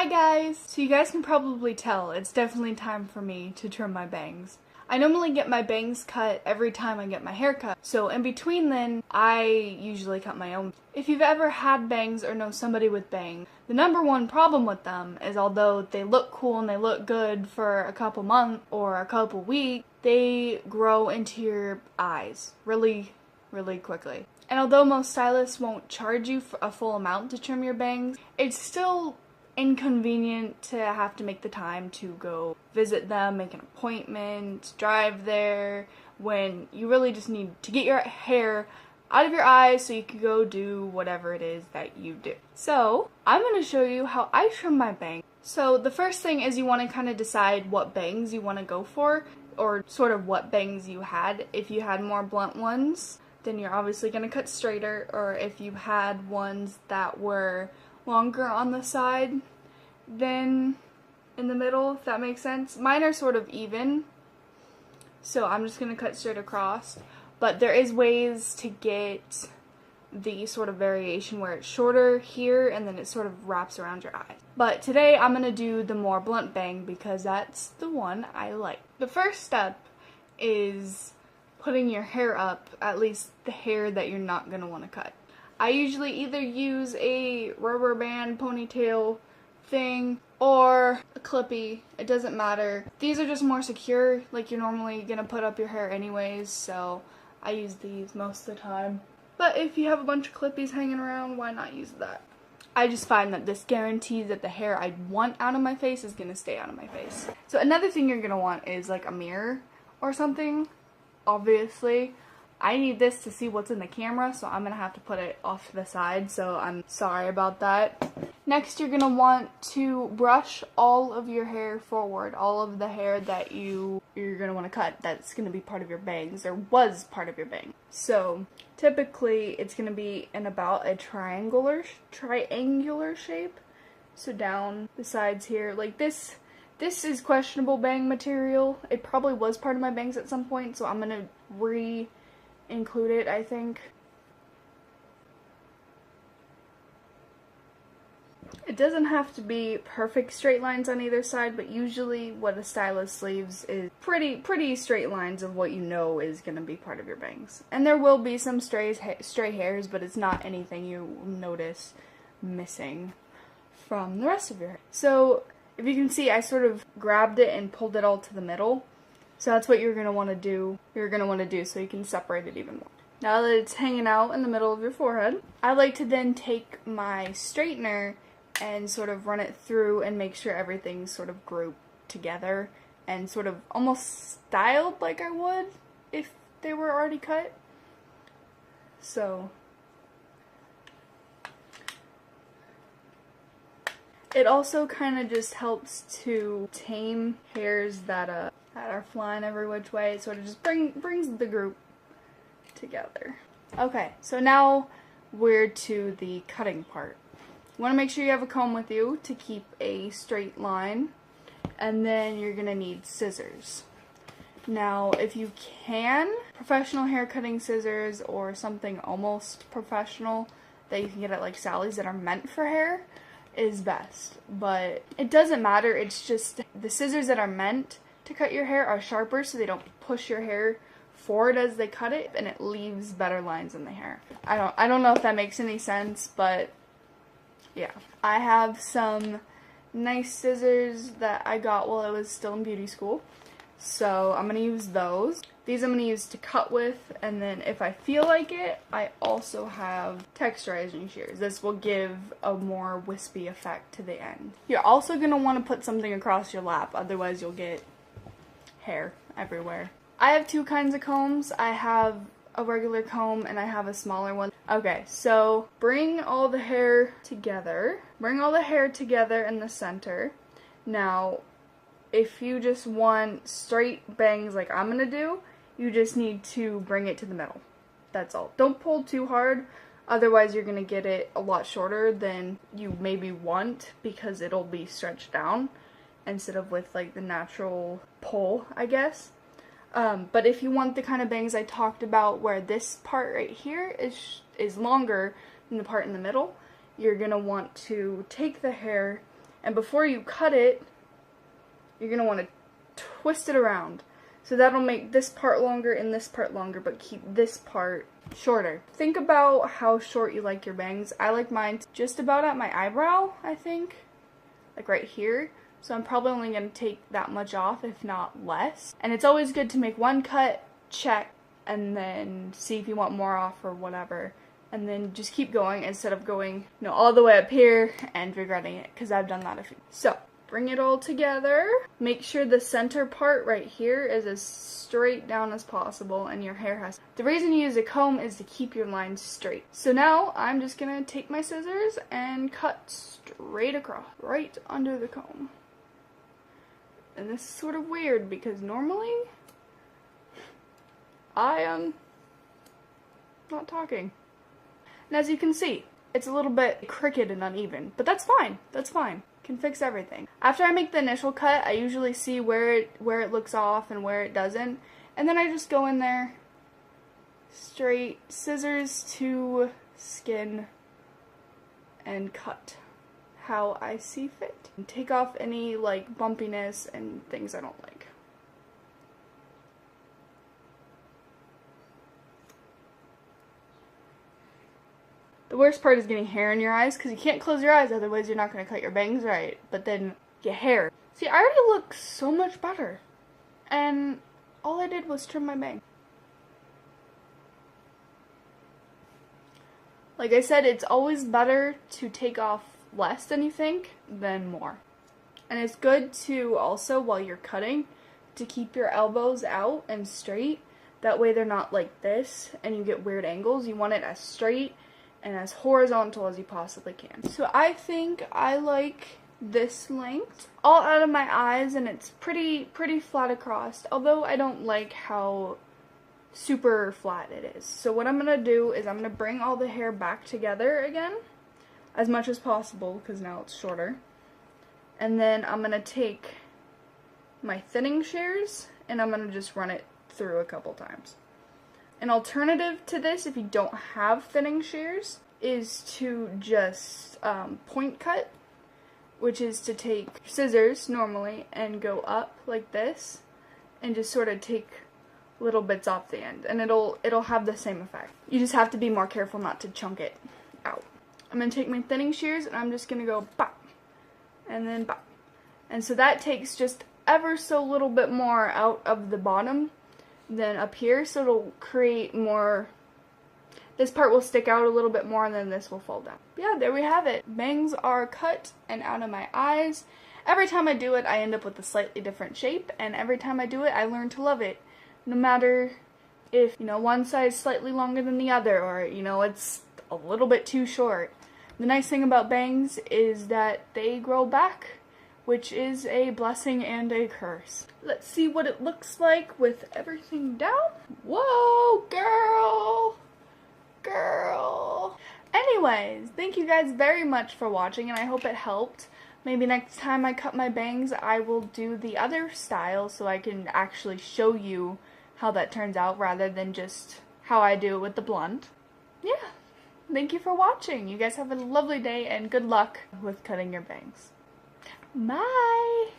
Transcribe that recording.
Hi guys! So you guys can probably tell it's definitely time for me to trim my bangs. I normally get my bangs cut every time I get my hair cut, so in between then, I usually cut my own. If you've ever had bangs or know somebody with bangs, the number one problem with them is although they look cool and they look good for a couple months or a couple weeks, they grow into your eyes really quickly. And although most stylists won't charge you for a full amount to trim your bangs, it's still inconvenient to have to make the time to go visit them, make an appointment, drive there, when you really just need to get your hair out of your eyes so you can go do whatever it is that you do. So I'm going to show you how I trim my bangs. So the first thing is you want to kind of decide what bangs you want to go for, or sort of what bangs you had. If you had more blunt ones, then you're obviously going to cut straighter, or if you had ones that were longer on the side than in the middle, if that makes sense. Mine are sort of even, so I'm just going to cut straight across, but there is ways to get the sort of variation where it's shorter here and then it sort of wraps around your eyes. But today I'm going to do the more blunt bang because that's the one I like. The first step is putting your hair up, at least the hair that you're not going to want to cut. I usually either use a rubber band ponytail thing or a clippy. It doesn't matter. These are just more secure, like you're normally going to put up your hair anyways, so I use these most of the time. But if you have a bunch of clippies hanging around, why not use that? I just find that this guarantees that the hair I want out of my face is going to stay out of my face. So another thing you're going to want is like a mirror or something, obviously. I need this to see what's in the camera, so I'm going to have to put it off to the side, so I'm sorry about that. Next, you're going to want to brush all of your hair forward, all of the hair that you're going to want to cut that's going to be part of your bangs, or was part of your bang. So, typically, it's going to be in about a triangular shape, so down the sides here, like this. This is questionable bang material. It probably was part of my bangs at some point, so I'm going to include it, I think. It doesn't have to be perfect straight lines on either side, but usually what a stylist leaves is pretty straight lines of what you know is going to be part of your bangs. And there will be some stray hairs, but it's not anything you notice missing from the rest of your hair. So if you can see, I sort of grabbed it and pulled it all to the middle. So that's what you're going to want to do. So you can separate it even more. Now that it's hanging out in the middle of your forehead, I like to then take my straightener and sort of run it through and make sure everything's sort of grouped together and sort of almost styled like I would if they were already cut. So it also kind of just helps to tame hairs that are flying every which way. It sort of just brings the group together. Okay, so now we're to the cutting part. You want to make sure you have a comb with you to keep a straight line, and then you're going to need scissors. Now, if you can, professional hair cutting scissors or something almost professional that you can get at like Sally's that are meant for hair is best. But it doesn't matter, it's just the scissors that are meant to cut your hair are sharper so they don't push your hair forward as they cut it, and it leaves better lines in the hair. I don't know if that makes any sense, but yeah. I have some nice scissors that I got while I was still in beauty school, so I'm going to use those. These I'm going to use to cut with, and then if I feel like it, I also have texturizing shears. This will give a more wispy effect to the end. You're also going to want to put something across your lap, otherwise you'll get hair everywhere. I have two kinds of combs. I have a regular comb and I have a smaller one. Okay, so bring all the hair together. Bring all the hair together in the center. Now, if you just want straight bangs like I'm gonna do, you just need to bring it to the middle. That's all. Don't pull too hard, otherwise you're gonna get it a lot shorter than you maybe want because it'll be stretched down instead of with like the natural pull, I guess. But if you want the kind of bangs I talked about where this part right here is longer than the part in the middle, you're going to want to take the hair And before you cut it, you're going to want to twist it around. So that'll make this part longer and this part longer, but keep this part shorter. Think about how short you like your bangs. I like mine just about at my eyebrow, I think. Like right here. So I'm probably only going to take that much off, if not less. And it's always good to make one cut, check, and then see if you want more off or whatever. And then just keep going instead of going, all the way up here and regretting it, because I've done that a few. So, bring it all together. Make sure the center part right here is as straight down as possible, and your hair has. The reason you use a comb is to keep your lines straight. So now I'm just gonna take my scissors and cut straight across, right under the comb. And this is sort of weird because normally I am not talking. And as you can see, it's a little bit crooked and uneven, but that's fine. That's fine. Can fix everything. After I make the initial cut, I usually see where it looks off and where it doesn't, and then I just go in there, straight scissors to skin, and cut how I see fit. And take off any like bumpiness and things I don't like. The worst part is getting hair in your eyes, because you can't close your eyes, otherwise you're not going to cut your bangs right. But then, get hair. See, I already look so much better. And all I did was trim my bang. Like I said, it's always better to take off less than you think than more. And it's good to also, while you're cutting, to keep your elbows out and straight. That way they're not like this and you get weird angles. You want it as straight and as horizontal as you possibly can. So I think I like this length all out of my eyes, and it's pretty flat across, although I don't like how super flat it is. So what I'm gonna do is I'm gonna bring all the hair back together again as much as possible, because now it's shorter, and then I'm gonna take my thinning shears and I'm gonna just run it through a couple times. An alternative to this, if you don't have thinning shears, is to just point cut, which is to take scissors normally and go up like this and just sort of take little bits off the end, and it'll have the same effect. You just have to be more careful not to chunk it out. I'm going to take my thinning shears and I'm just going to go bop and then bop. And so that takes just ever so little bit more out of the bottom than up here, so it'll create more, this part will stick out a little bit more and then this will fall down. But yeah, there we have it. Bangs are cut and out of my eyes. Every time I do it, I end up with a slightly different shape, and every time I do it, I learn to love it. No matter if, one side's slightly longer than the other, or, it's a little bit too short. The nice thing about bangs is that they grow back, which is a blessing and a curse. Let's see what it looks like with everything down. Whoa, girl! Girl! Anyways, thank you guys very much for watching, and I hope it helped. Maybe next time I cut my bangs, I will do the other style so I can actually show you how that turns out rather than just how I do it with the blunt. Yeah, thank you for watching. You guys have a lovely day and good luck with cutting your bangs. Bye!